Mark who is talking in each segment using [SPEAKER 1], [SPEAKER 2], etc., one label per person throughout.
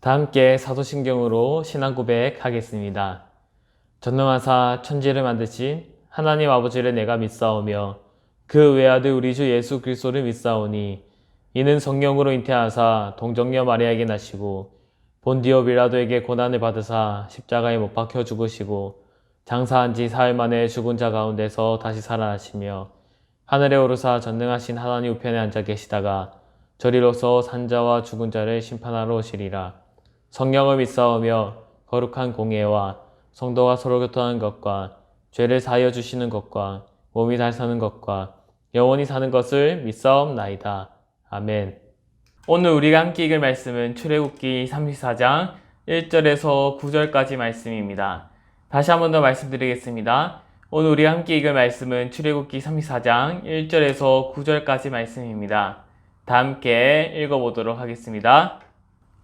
[SPEAKER 1] 다 함께 사도신경으로 신앙 고백하겠습니다. 전능하사 천지를 만드신 하나님 아버지를 내가 믿사오며 그 외아들 우리 주 예수 그리스도를 믿사오니 이는 성령으로 잉태하사 동정녀 마리아에게 나시고 본디오 빌라도에게 고난을 받으사 십자가에 못 박혀 죽으시고 장사한 지 사흘 만에 죽은 자 가운데서 다시 살아나시며 하늘에 오르사 전능하신 하나님 우편에 앉아 계시다가 저리로서 산자와 죽은 자를 심판하러 오시리라. 성령을 믿사오며 거룩한 공예와 성도가 서로 교통하는 것과 죄를 사하여 주시는 것과 몸이 잘 사는 것과 영원히 사는 것을 믿사옵나이다. 아멘. 오늘 우리가 함께 읽을 말씀은 출애굽기 34장 1절에서 9절까지 말씀입니다. 다시 한 번 더 말씀드리겠습니다. 오늘 우리가 함께 읽을 말씀은 출애굽기 34장 1절에서 9절까지 말씀입니다. 다 함께 읽어보도록 하겠습니다.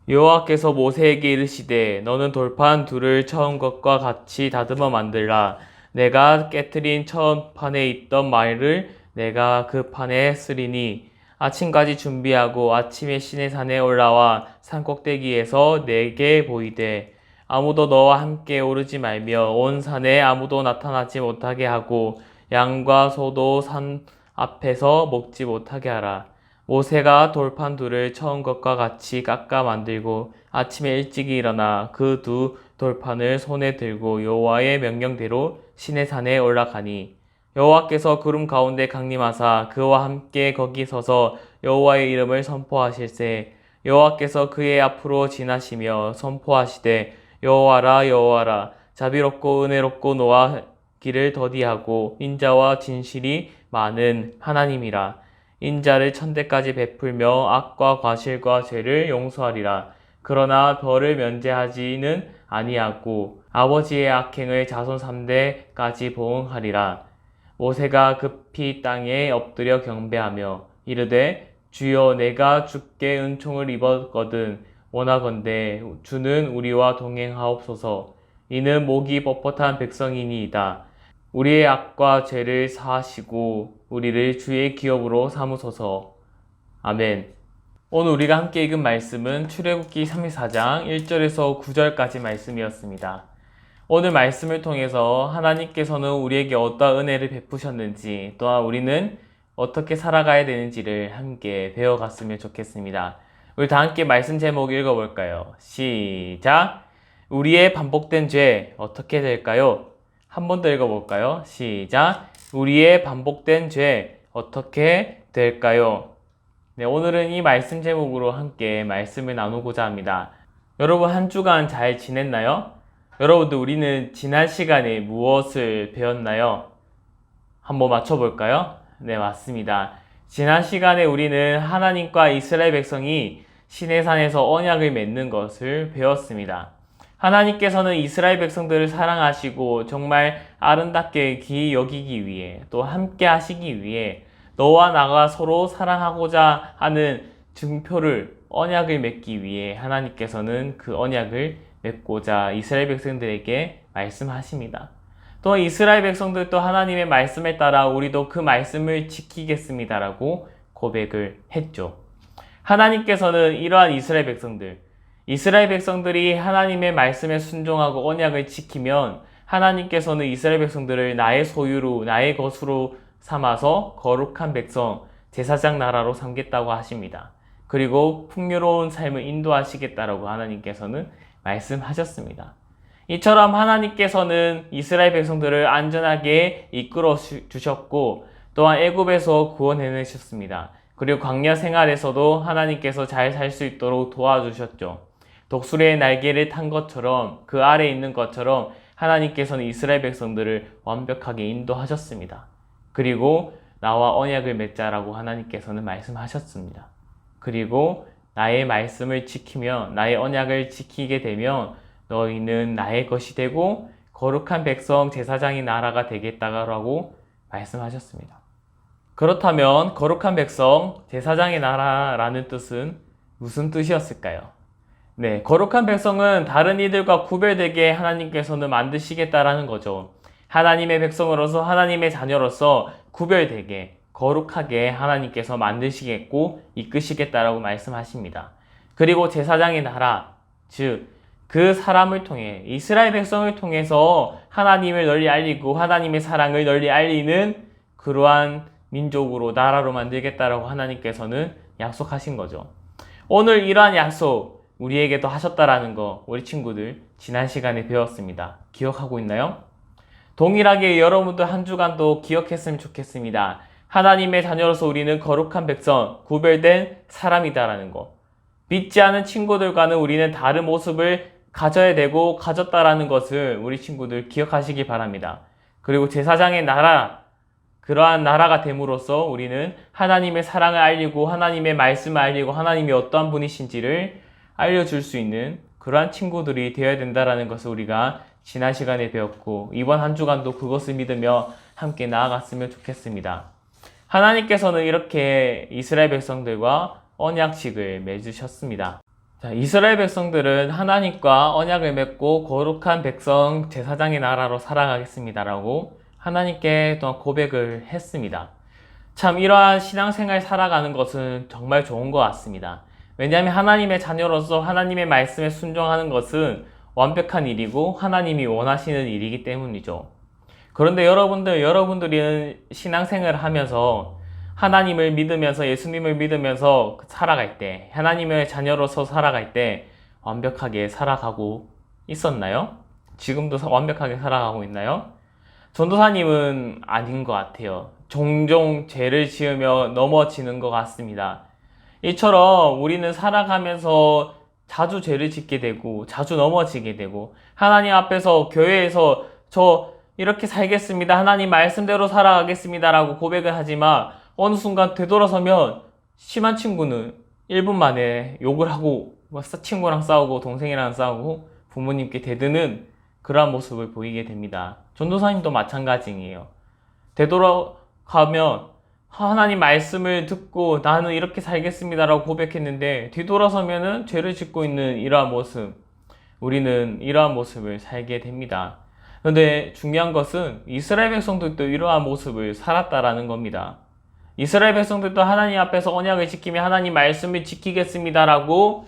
[SPEAKER 1] 여호와께서 모세에게 이르시되 너는 돌판 둘을 처음 것과 같이 다듬어 만들라. 내가 깨트린 처음 판에 있던 말을 내가 그 판에 쓰리니 아침까지 준비하고 아침에 시내산에 올라와 산꼭대기에서 내게 보이되 아무도 너와 함께 오르지 말며 온 산에 아무도 나타나지 못하게 하고 양과 소도 산 앞에서 먹지 못하게 하라. 모세가 돌판 둘을 처음 것과 같이 깎아 만들고 아침에 일찍이 일어나 그 두 돌판을 손에 들고 여호와의 명령대로 시내산에 올라가니 여호와께서 구름 가운데 강림하사 그와 함께 거기 서서 여호와의 이름을 선포하실세 여호와께서 그의 앞으로 지나시며 선포하시되 여호와라 여호와라 자비롭고 은혜롭고 노하기를 더디하고 인자와 진실이 많은 하나님이라. 인자를 천대까지 베풀며 악과 과실과 죄를 용서하리라. 그러나 벌을 면제하지는 아니하고 아버지의 악행을 자손 3대까지 보응하리라. 모세가 급히 땅에 엎드려 경배하며 이르되 주여 내가 주께 은총을 입었거든 원하건대 주는 우리와 동행하옵소서. 이는 목이 뻣뻣한 백성이니이다. 우리의 악과 죄를 사하시고 우리를 주의 기업으로 삼으소서. 아멘. 오늘 우리가 함께 읽은 말씀은 출애굽기 34장 1절에서 9절까지 말씀이었습니다. 오늘 말씀을 통해서 하나님께서는 우리에게 어떠한 은혜를 베푸셨는지, 또한 우리는 어떻게 살아가야 되는지를 함께 배워갔으면 좋겠습니다. 우리 다 함께 말씀 제목 읽어볼까요? 시작! 우리의 반복된 죄 어떻게 될까요? 한 번 더 읽어볼까요? 시작! 우리의 반복된 죄 어떻게 될까요? 네, 오늘은 이 말씀 제목으로 함께 말씀을 나누고자 합니다. 여러분 한 주간 잘 지냈나요? 여러분들 우리는 지난 시간에 무엇을 배웠나요? 한번 맞춰볼까요? 네, 맞습니다. 지난 시간에 우리는 하나님과 이스라엘 백성이 시내산에서 언약을 맺는 것을 배웠습니다. 하나님께서는 이스라엘 백성들을 사랑하시고 정말 아름답게 귀히 여기기 위해 또 함께 하시기 위해 너와 나가 서로 사랑하고자 하는 증표를 언약을 맺기 위해 하나님께서는 그 언약을 맺고자 이스라엘 백성들에게 말씀하십니다. 또 이스라엘 백성들도 하나님의 말씀에 따라 우리도 그 말씀을 지키겠습니다라고 고백을 했죠. 하나님께서는 이러한 이스라엘 백성들이 하나님의 말씀에 순종하고 언약을 지키면 하나님께서는 이스라엘 백성들을 나의 소유로, 나의 것으로 삼아서 거룩한 백성, 제사장 나라로 삼겠다고 하십니다. 그리고 풍요로운 삶을 인도하시겠다라고 하나님께서는 말씀하셨습니다. 이처럼 하나님께서는 이스라엘 백성들을 안전하게 이끌어 주셨고 또한 애굽에서 구원해내셨습니다. 그리고 광야 생활에서도 하나님께서 잘 살 수 있도록 도와주셨죠. 독수리의 날개를 탄 것처럼 그 아래에 있는 것처럼 하나님께서는 이스라엘 백성들을 완벽하게 인도하셨습니다. 그리고 나와 언약을 맺자라고 하나님께서는 말씀하셨습니다. 그리고 나의 말씀을 지키며 나의 언약을 지키게 되면 너희는 나의 것이 되고 거룩한 백성 제사장의 나라가 되겠다라고 말씀하셨습니다. 그렇다면 거룩한 백성 제사장의 나라라는 뜻은 무슨 뜻이었을까요? 네, 거룩한 백성은 다른 이들과 구별되게 하나님께서는 만드시겠다라는 거죠. 하나님의 백성으로서 하나님의 자녀로서 구별되게 거룩하게 하나님께서 만드시겠고 이끄시겠다라고 말씀하십니다. 그리고 제사장의 나라, 즉 그 사람을 통해 이스라엘 백성을 통해서 하나님을 널리 알리고 하나님의 사랑을 널리 알리는 그러한 민족으로 나라로 만들겠다라고 하나님께서는 약속하신 거죠. 오늘 이러한 약속 우리에게도 하셨다라는 거 우리 친구들 지난 시간에 배웠습니다. 기억하고 있나요? 동일하게 여러분도 한 주간도 기억했으면 좋겠습니다. 하나님의 자녀로서 우리는 거룩한 백성, 구별된 사람이다라는 거. 믿지 않은 친구들과는 우리는 다른 모습을 가져야 되고 가졌다라는 것을 우리 친구들 기억하시기 바랍니다. 그리고 제사장의 나라, 그러한 나라가 됨으로써 우리는 하나님의 사랑을 알리고 하나님의 말씀을 알리고 하나님이 어떠한 분이신지를 알려줄 수 있는 그러한 친구들이 되어야 된다는 것을 우리가 지난 시간에 배웠고 이번 한 주간도 그것을 믿으며 함께 나아갔으면 좋겠습니다. 하나님께서는 이렇게 이스라엘 백성들과 언약식을 맺으셨습니다. 자, 이스라엘 백성들은 하나님과 언약을 맺고 거룩한 백성 제사장의 나라로 살아가겠습니다라고 하나님께 또한 고백을 했습니다. 참 이러한 신앙생활 살아가는 것은 정말 좋은 것 같습니다. 왜냐하면 하나님의 자녀로서 하나님의 말씀에 순종하는 것은 완벽한 일이고 하나님이 원하시는 일이기 때문이죠. 그런데 여러분들이 신앙생활을 하면서 하나님을 믿으면서 예수님을 믿으면서 살아갈 때 하나님의 자녀로서 살아갈 때 완벽하게 살아가고 있었나요? 지금도 완벽하게 살아가고 있나요? 전도사님은 아닌 것 같아요. 종종 죄를 지으며 넘어지는 것 같습니다. 이처럼 우리는 살아가면서 자주 죄를 짓게 되고 자주 넘어지게 되고 하나님 앞에서 교회에서 저 이렇게 살겠습니다. 하나님 말씀대로 살아가겠습니다. 라고 고백을 하지만 어느 순간 되돌아서면 심한 친구는 1분 만에 욕을 하고 친구랑 싸우고 동생이랑 싸우고 부모님께 대드는 그러한 모습을 보이게 됩니다. 전도사님도 마찬가지예요. 되돌아가면 하나님 말씀을 듣고 나는 이렇게 살겠습니다라고 고백했는데 뒤돌아서면은 죄를 짓고 있는 이러한 모습, 우리는 이러한 모습을 살게 됩니다. 그런데 중요한 것은 이스라엘 백성들도 이러한 모습을 살았다라는 겁니다. 이스라엘 백성들도 하나님 앞에서 언약을 지키며 하나님 말씀을 지키겠습니다라고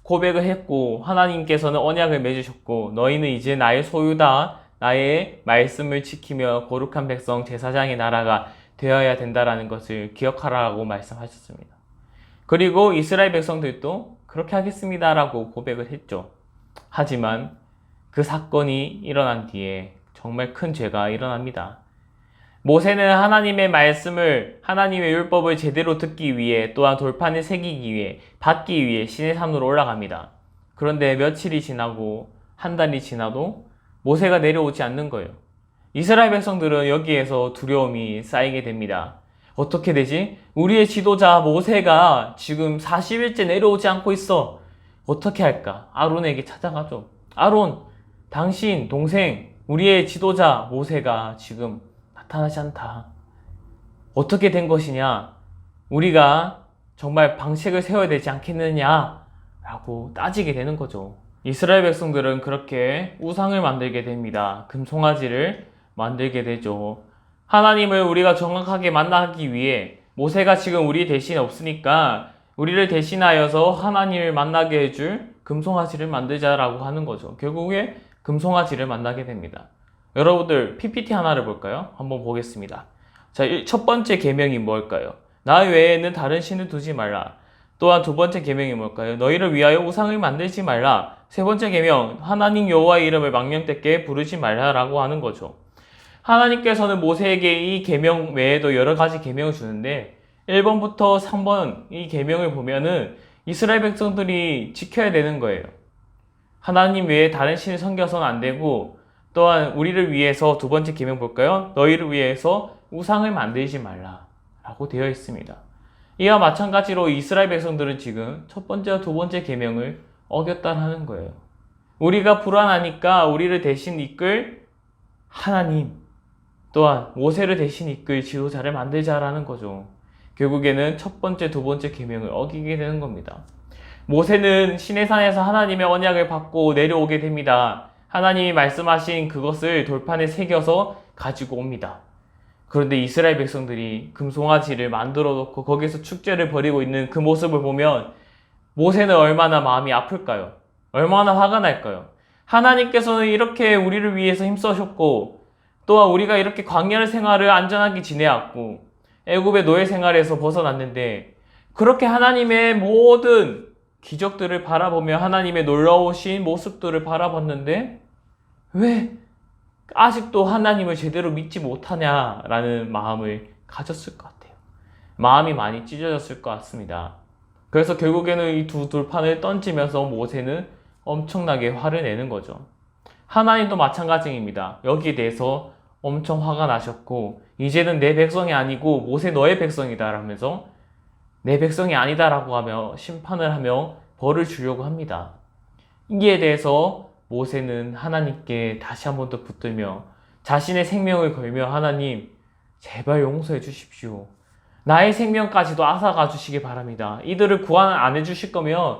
[SPEAKER 1] 고백을 했고 하나님께서는 언약을 맺으셨고 너희는 이제 나의 소유다. 나의 말씀을 지키며 거룩한 백성 제사장의 나라가 되어야 된다라는 것을 기억하라고 말씀하셨습니다. 그리고 이스라엘 백성들도 그렇게 하겠습니다라고 고백을 했죠. 하지만 그 사건이 일어난 뒤에 정말 큰 죄가 일어납니다. 모세는 하나님의 말씀을, 하나님의 율법을 제대로 듣기 위해 또한 돌판을 새기기 위해, 받기 위해 시내 산으로 올라갑니다. 그런데 며칠이 지나고 한 달이 지나도 모세가 내려오지 않는 거예요. 이스라엘 백성들은 여기에서 두려움이 쌓이게 됩니다. 어떻게 되지? 우리의 지도자 모세가 지금 40일째 내려오지 않고 있어. 어떻게 할까? 아론에게 찾아가죠. 아론, 당신 동생, 우리의 지도자 모세가 지금 나타나지 않다. 어떻게 된 것이냐? 우리가 정말 방책을 세워야 되지 않겠느냐? 라고 따지게 되는 거죠. 이스라엘 백성들은 그렇게 우상을 만들게 됩니다. 금송아지를 만들게 되죠. 하나님을 우리가 정확하게 만나기 위해 모세가 지금 우리 대신에 없으니까 우리를 대신하여서 하나님을 만나게 해줄 금송아지를 만들자라고 하는 거죠. 결국에 금송아지를 만나게 됩니다. 여러분들 PPT 하나를 볼까요? 한번 보겠습니다. 자, 첫 번째 계명이 뭘까요? 나 외에는 다른 신을 두지 말라. 또한 두 번째 계명이 뭘까요? 너희를 위하여 우상을 만들지 말라. 세 번째 계명, 하나님 여호와의 이름을 망령되게 부르지 말라라고 하는 거죠. 하나님께서는 모세에게 이 계명 외에도 여러 가지 계명을 주는데 1번부터 3번 이 계명을 보면은 이스라엘 백성들이 지켜야 되는 거예요. 하나님 외에 다른 신을 섬겨서는 안 되고 또한 우리를 위해서 두 번째 계명 볼까요? 너희를 위해서 우상을 만들지 말라 라고 되어 있습니다. 이와 마찬가지로 이스라엘 백성들은 지금 첫 번째와 두 번째 계명을 어겼다는 거예요. 우리가 불안하니까 우리를 대신 이끌 하나님 또한 모세를 대신 이끌 지도자를 만들자라는 거죠. 결국에는 첫 번째, 두 번째 계명을 어기게 되는 겁니다. 모세는 시내산에서 하나님의 언약을 받고 내려오게 됩니다. 하나님이 말씀하신 그것을 돌판에 새겨서 가지고 옵니다. 그런데 이스라엘 백성들이 금송아지를 만들어 놓고 거기서 축제를 벌이고 있는 그 모습을 보면 모세는 얼마나 마음이 아플까요? 얼마나 화가 날까요? 하나님께서는 이렇게 우리를 위해서 힘써셨고 또한 우리가 이렇게 광야 생활을 안전하게 지내왔고 애굽의 노예 생활에서 벗어났는데 그렇게 하나님의 모든 기적들을 바라보며 하나님의 놀라우신 모습들을 바라봤는데 왜 아직도 하나님을 제대로 믿지 못하냐라는 마음을 가졌을 것 같아요. 마음이 많이 찢어졌을 것 같습니다. 그래서 결국에는 이 두 돌판을 던지면서 모세는 엄청나게 화를 내는 거죠. 하나님도 마찬가지입니다. 여기에 대해서 엄청 화가 나셨고 이제는 내 백성이 아니고 모세 너의 백성이다 라면서 내 백성이 아니다라고 하며 심판을 하며 벌을 주려고 합니다. 이에 대해서 모세는 하나님께 다시 한 번 더 붙들며 자신의 생명을 걸며 하나님 제발 용서해 주십시오. 나의 생명까지도 앗아가 주시기 바랍니다. 이들을 구원 안 해주실 거면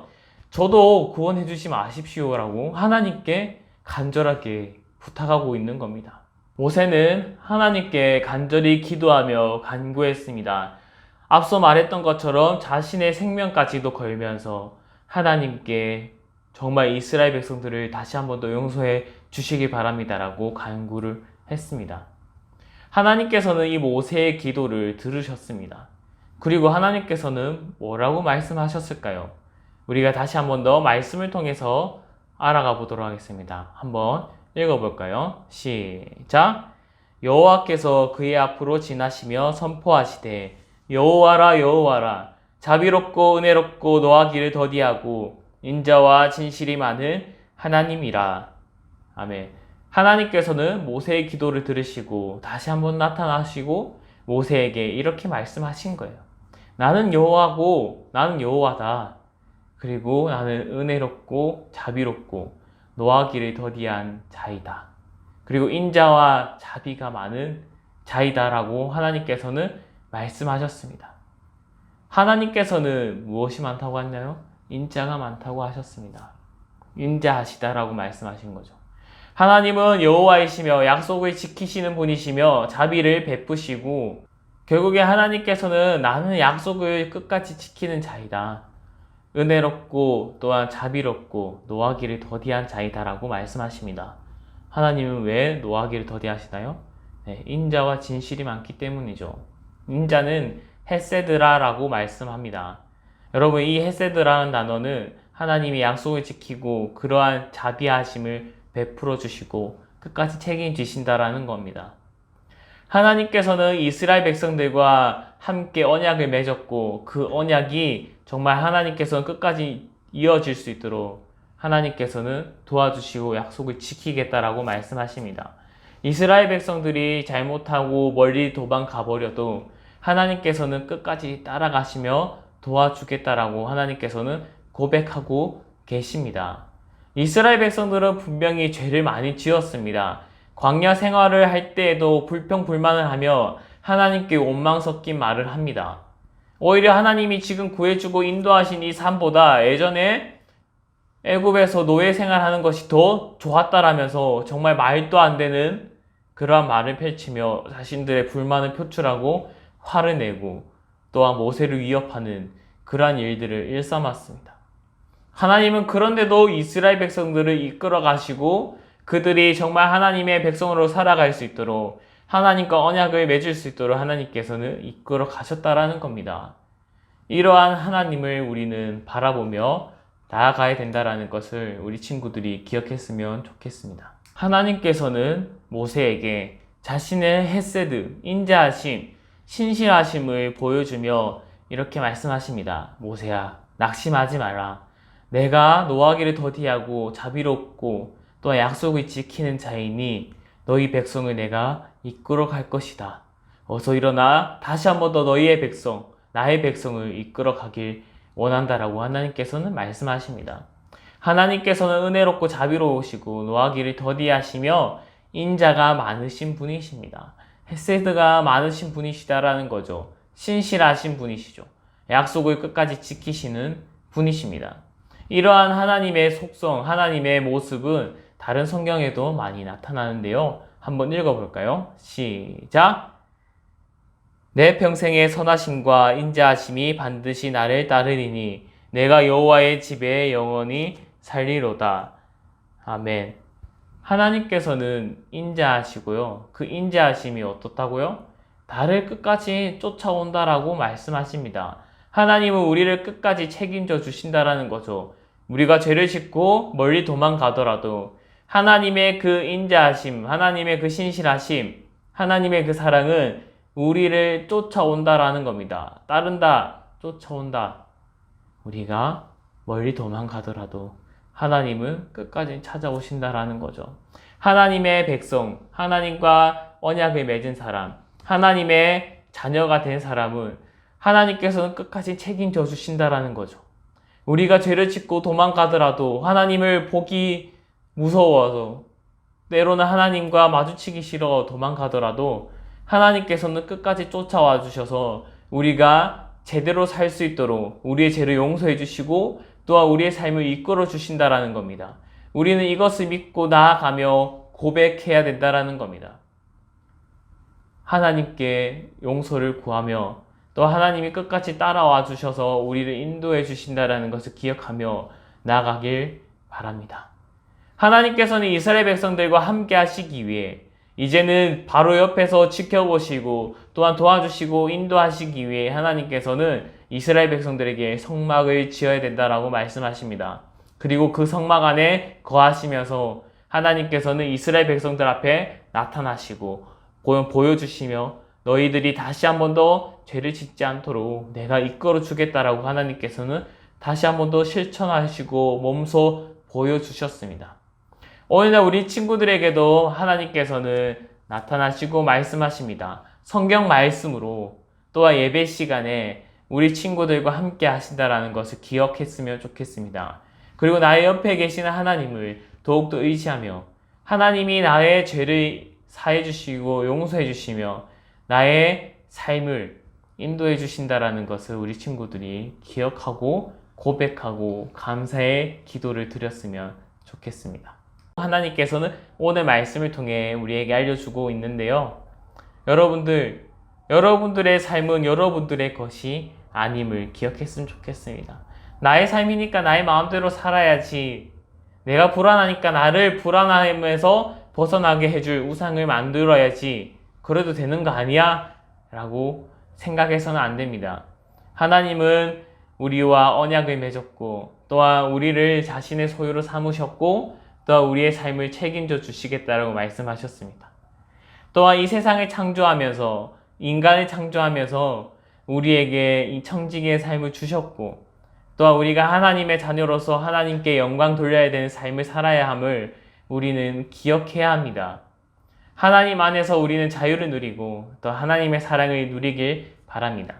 [SPEAKER 1] 저도 구원해 주지 마십시오 라고 하나님께 간절하게 부탁하고 있는 겁니다. 모세는 하나님께 간절히 기도하며 간구했습니다. 앞서 말했던 것처럼 자신의 생명까지도 걸면서 하나님께 정말 이스라엘 백성들을 다시 한 번 더 용서해 주시기 바랍니다라고 간구를 했습니다. 하나님께서는 이 모세의 기도를 들으셨습니다. 그리고 하나님께서는 뭐라고 말씀하셨을까요? 우리가 다시 한 번 더 말씀을 통해서 알아가 보도록 하겠습니다. 한번 읽어볼까요? 시작! 여호와께서 그의 앞으로 지나시며 선포하시되 여호와라 여호와라 자비롭고 은혜롭고 노하기를 더디하고 인자와 진실이 많은 하나님이라. 아멘. 하나님께서는 모세의 기도를 들으시고 다시 한번 나타나시고 모세에게 이렇게 말씀하신 거예요. 나는 여호와고 나는 여호와다. 그리고 나는 은혜롭고 자비롭고 노하기를 더디한 자이다. 그리고 인자와 자비가 많은 자이다라고 하나님께서는 말씀하셨습니다. 하나님께서는 무엇이 많다고 했나요? 인자가 많다고 하셨습니다. 인자하시다라고 말씀하신 거죠. 하나님은 여호와이시며 약속을 지키시는 분이시며 자비를 베푸시고 결국에 하나님께서는 나는 약속을 끝까지 지키는 자이다. 은혜롭고 또한 자비롭고 노하기를 더디한 자이다라고 말씀하십니다. 하나님은 왜 노하기를 더디하시나요? 네, 인자와 진실이 많기 때문이죠. 인자는 헤세드라라고 말씀합니다. 여러분, 이 헤세드라는 단어는 하나님이 약속을 지키고 그러한 자비하심을 베풀어 주시고 끝까지 책임지신다라는 겁니다. 하나님께서는 이스라엘 백성들과 함께 언약을 맺었고 그 언약이 정말 하나님께서는 끝까지 이어질 수 있도록 하나님께서는 도와주시고 약속을 지키겠다라고 말씀하십니다. 이스라엘 백성들이 잘못하고 멀리 도망가 버려도 하나님께서는 끝까지 따라가시며 도와주겠다라고 하나님께서는 고백하고 계십니다. 이스라엘 백성들은 분명히 죄를 많이 지었습니다. 광야 생활을 할 때에도 불평불만을 하며 하나님께 원망 섞인 말을 합니다. 오히려 하나님이 지금 구해주고 인도하신 이 삶보다 예전에 애굽에서 노예 생활하는 것이 더 좋았다라면서 정말 말도 안 되는 그러한 말을 펼치며 자신들의 불만을 표출하고 화를 내고 또한 모세를 위협하는 그러한 일들을 일삼았습니다. 하나님은 그런데도 이스라엘 백성들을 이끌어 가시고 그들이 정말 하나님의 백성으로 살아갈 수 있도록 하나님과 언약을 맺을 수 있도록 하나님께서는 이끌어 가셨다라는 겁니다. 이러한 하나님을 우리는 바라보며 나아가야 된다라는 것을 우리 친구들이 기억했으면 좋겠습니다. 하나님께서는 모세에게 자신의 헤세드, 인자하심, 신실하심을 보여주며 이렇게 말씀하십니다. 모세야, 낙심하지 마라. 내가 노하기를 더디하고 자비롭고 또 약속을 지키는 자이니 너희 백성을 내가 이끌어 갈 것이다. 어서 일어나 다시 한 번 더 너희의 백성, 나의 백성을 이끌어 가길 원한다라고 하나님께서는 말씀하십니다. 하나님께서는 은혜롭고 자비로우시고 노하기를 더디하시며 인자가 많으신 분이십니다. 헤세드가 많으신 분이시다라는 거죠. 신실하신 분이시죠. 약속을 끝까지 지키시는 분이십니다. 이러한 하나님의 속성, 하나님의 모습은 다른 성경에도 많이 나타나는데요. 한번 읽어볼까요? 시작! 내 평생의 선하심과 인자하심이 반드시 나를 따르리니 내가 여호와의 집에 영원히 살리로다. 아멘. 하나님께서는 인자하시고요. 그 인자하심이 어떻다고요? 나를 끝까지 쫓아온다라고 말씀하십니다. 하나님은 우리를 끝까지 책임져 주신다라는 거죠. 우리가 죄를 짓고 멀리 도망가더라도 하나님의 그 인자하심, 하나님의 그 신실하심, 하나님의 그 사랑은 우리를 쫓아온다라는 겁니다. 따른다, 쫓아온다. 우리가 멀리 도망가더라도 하나님은 끝까지 찾아오신다라는 거죠. 하나님의 백성, 하나님과 언약을 맺은 사람, 하나님의 자녀가 된 사람은 하나님께서는 끝까지 책임져 주신다라는 거죠. 우리가 죄를 짓고 도망가더라도 하나님을 보기 무서워서 때로는 하나님과 마주치기 싫어 도망가더라도 하나님께서는 끝까지 쫓아와 주셔서 우리가 제대로 살 수 있도록 우리의 죄를 용서해 주시고 또한 우리의 삶을 이끌어 주신다라는 겁니다. 우리는 이것을 믿고 나아가며 고백해야 된다라는 겁니다. 하나님께 용서를 구하며 또 하나님이 끝까지 따라와 주셔서 우리를 인도해 주신다라는 것을 기억하며 나아가길 바랍니다. 하나님께서는 이스라엘 백성들과 함께 하시기 위해 이제는 바로 옆에서 지켜보시고 또한 도와주시고 인도하시기 위해 하나님께서는 이스라엘 백성들에게 성막을 지어야 된다라고 말씀하십니다. 그리고 그 성막 안에 거하시면서 하나님께서는 이스라엘 백성들 앞에 나타나시고 보여주시며 너희들이 다시 한 번 더 죄를 짓지 않도록 내가 이끌어 주겠다라고 하나님께서는 다시 한 번 더 실천하시고 몸소 보여주셨습니다. 오늘날 우리 친구들에게도 하나님께서는 나타나시고 말씀하십니다. 성경 말씀으로 또한 예배 시간에 우리 친구들과 함께 하신다라는 것을 기억했으면 좋겠습니다. 그리고 나의 옆에 계시는 하나님을 더욱더 의지하며 하나님이 나의 죄를 사해 주시고 용서해 주시며 나의 삶을 인도해 주신다라는 것을 우리 친구들이 기억하고 고백하고 감사의 기도를 드렸으면 좋겠습니다. 하나님께서는 오늘 말씀을 통해 우리에게 알려주고 있는데요. 여러분들의 삶은 여러분들의 것이 아님을 기억했으면 좋겠습니다. 나의 삶이니까 나의 마음대로 살아야지. 내가 불안하니까 나를 불안함에서 벗어나게 해줄 우상을 만들어야지. 그래도 되는 거 아니야? 라고 생각해서는 안 됩니다. 하나님은 우리와 언약을 맺었고 또한 우리를 자신의 소유로 삼으셨고 또한 우리의 삶을 책임져 주시겠다라고 말씀하셨습니다. 또한 이 세상을 창조하면서 인간을 창조하면서 우리에게 이 청지기의 삶을 주셨고 또한 우리가 하나님의 자녀로서 하나님께 영광 돌려야 되는 삶을 살아야 함을 우리는 기억해야 합니다. 하나님 안에서 우리는 자유를 누리고 또 하나님의 사랑을 누리길 바랍니다.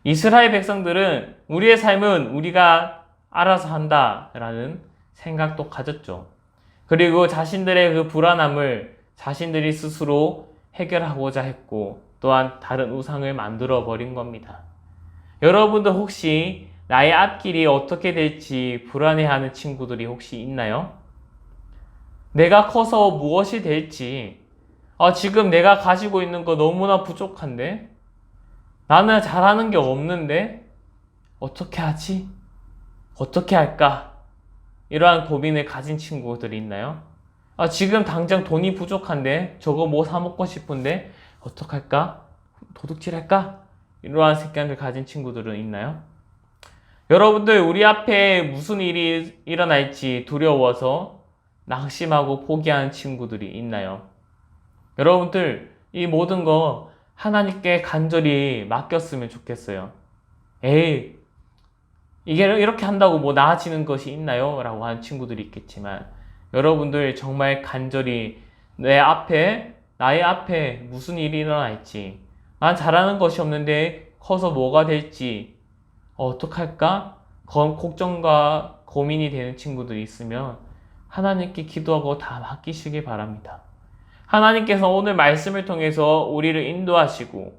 [SPEAKER 1] 이스라엘 백성들은 우리의 삶은 우리가 알아서 한다라는 생각도 가졌죠. 그리고 자신들의 그 불안함을 자신들이 스스로 해결하고자 했고 또한 다른 우상을 만들어 버린 겁니다. 여러분들 혹시 나의 앞길이 어떻게 될지 불안해하는 친구들이 혹시 있나요? 내가 커서 무엇이 될지, 지금 내가 가지고 있는 거 너무나 부족한데? 나는 잘하는 게 없는데? 어떻게 하지? 어떻게 할까? 이러한 고민을 가진 친구들이 있나요? 지금 당장 돈이 부족한데? 저거 뭐 사 먹고 싶은데? 어떡할까? 도둑질할까? 이러한 생각을 가진 친구들은 있나요? 여러분들, 우리 앞에 무슨 일이 일어날지 두려워서 낙심하고 포기하는 친구들이 있나요? 여러분들, 이 모든 거 하나님께 간절히 맡겼으면 좋겠어요. 에이, 이게 이렇게 한다고 뭐 나아지는 것이 있나요? 라고 하는 친구들이 있겠지만 여러분들 정말 간절히 나의 앞에 무슨 일이 일어날지, 난 잘하는 것이 없는데 커서 뭐가 될지 어떡할까? 걱정과 고민이 되는 친구들이 있으면 하나님께 기도하고 다 맡기시기 바랍니다. 하나님께서 오늘 말씀을 통해서 우리를 인도하시고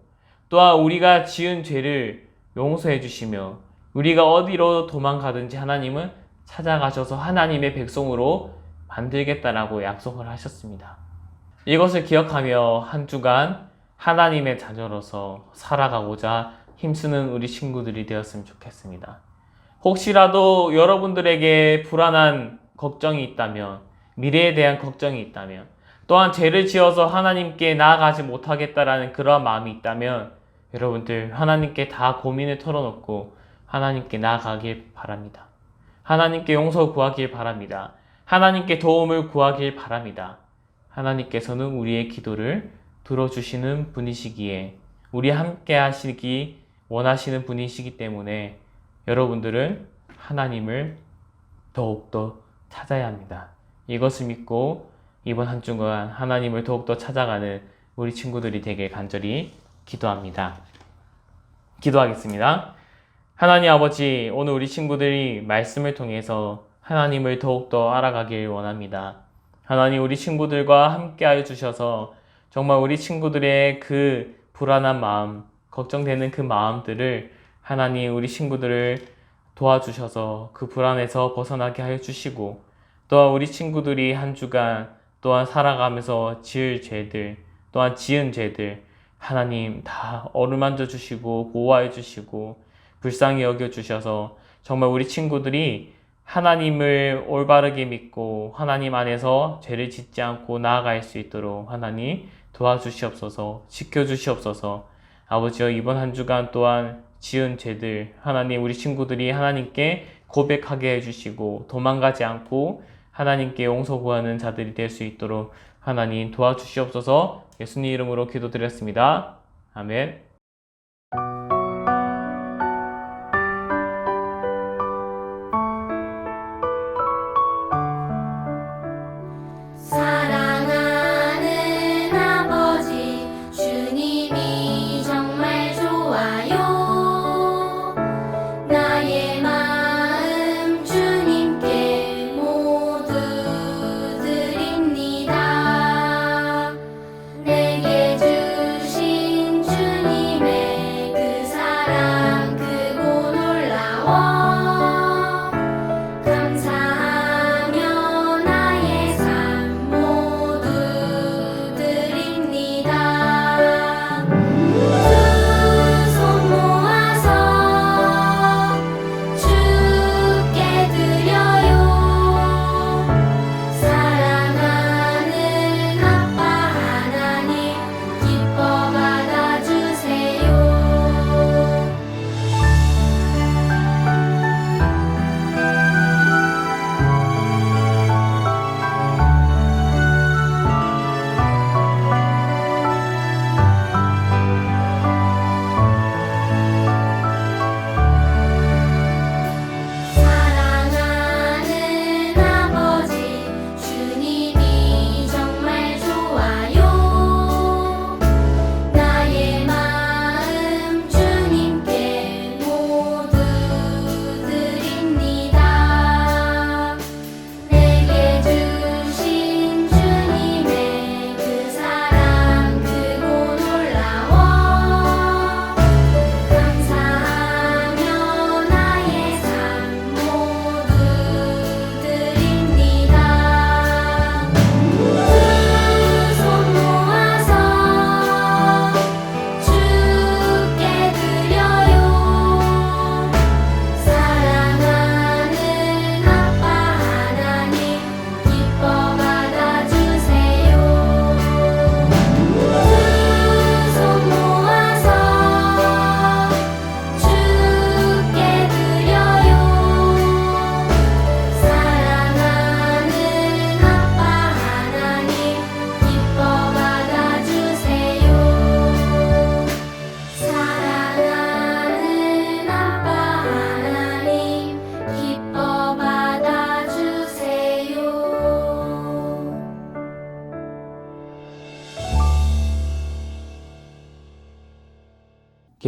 [SPEAKER 1] 또한 우리가 지은 죄를 용서해 주시며 우리가 어디로 도망가든지 하나님은 찾아가셔서 하나님의 백성으로 만들겠다라고 약속을 하셨습니다. 이것을 기억하며 한 주간 하나님의 자녀로서 살아가고자 힘쓰는 우리 친구들이 되었으면 좋겠습니다. 혹시라도 여러분들에게 불안한 걱정이 있다면, 미래에 대한 걱정이 있다면, 또한 죄를 지어서 하나님께 나아가지 못하겠다라는 그러한 마음이 있다면 여러분들 하나님께 다 고민을 털어놓고 하나님께 나아가길 바랍니다. 하나님께 용서 구하길 바랍니다. 하나님께 도움을 구하길 바랍니다. 하나님께서는 우리의 기도를 들어주시는 분이시기에 우리 함께 하시기 원하시는 분이시기 때문에 여러분들은 하나님을 더욱더 찾아야 합니다. 이것을 믿고 이번 한 주간 하나님을 더욱더 찾아가는 우리 친구들이 되길 간절히 기도합니다. 기도하겠습니다. 하나님 아버지, 오늘 우리 친구들이 말씀을 통해서 하나님을 더욱더 알아가길 원합니다. 하나님, 우리 친구들과 함께하여 주셔서 정말 우리 친구들의 그 불안한 마음, 걱정되는 그 마음들을 하나님 우리 친구들을 도와주셔서 그 불안에서 벗어나게 하여 주시고 또한 우리 친구들이 한 주간 또한 살아가면서 지은 죄들 하나님 다 어루만져 주시고 보호하여 주시고 불쌍히 여겨 주셔서 정말 우리 친구들이 하나님을 올바르게 믿고 하나님 안에서 죄를 짓지 않고 나아갈 수 있도록 하나님 도와주시옵소서, 지켜주시옵소서. 아버지여, 이번 한 주간 또한 지은 죄들 하나님 우리 친구들이 하나님께 고백하게 해주시고 도망가지 않고 하나님께 용서 구하는 자들이 될 수 있도록 하나님 도와주시옵소서. 예수님 이름으로 기도드렸습니다. 아멘.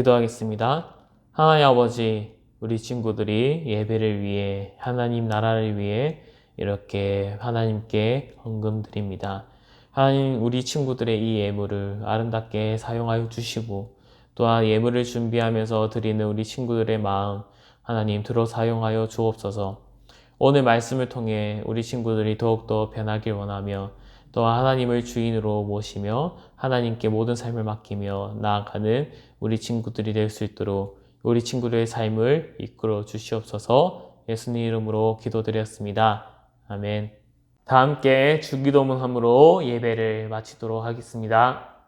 [SPEAKER 1] 기도하겠습니다. 하나님 아버지, 우리 친구들이 예배를 위해, 하나님 나라를 위해 이렇게 하나님께 헌금 드립니다. 하나님, 우리 친구들의 이 예물을 아름답게 사용하여 주시고, 또한 예물을 준비하면서 드리는 우리 친구들의 마음, 하나님 들어 사용하여 주옵소서. 오늘 말씀을 통해 우리 친구들이 더욱더 변하길 원하며, 또한 하나님을 주인으로 모시며 하나님께 모든 삶을 맡기며 나아가는 우리 친구들이 될 수 있도록 우리 친구들의 삶을 이끌어 주시옵소서. 예수님 이름으로 기도드렸습니다. 아멘. 다 함께 주기도문함으로 예배를 마치도록 하겠습니다.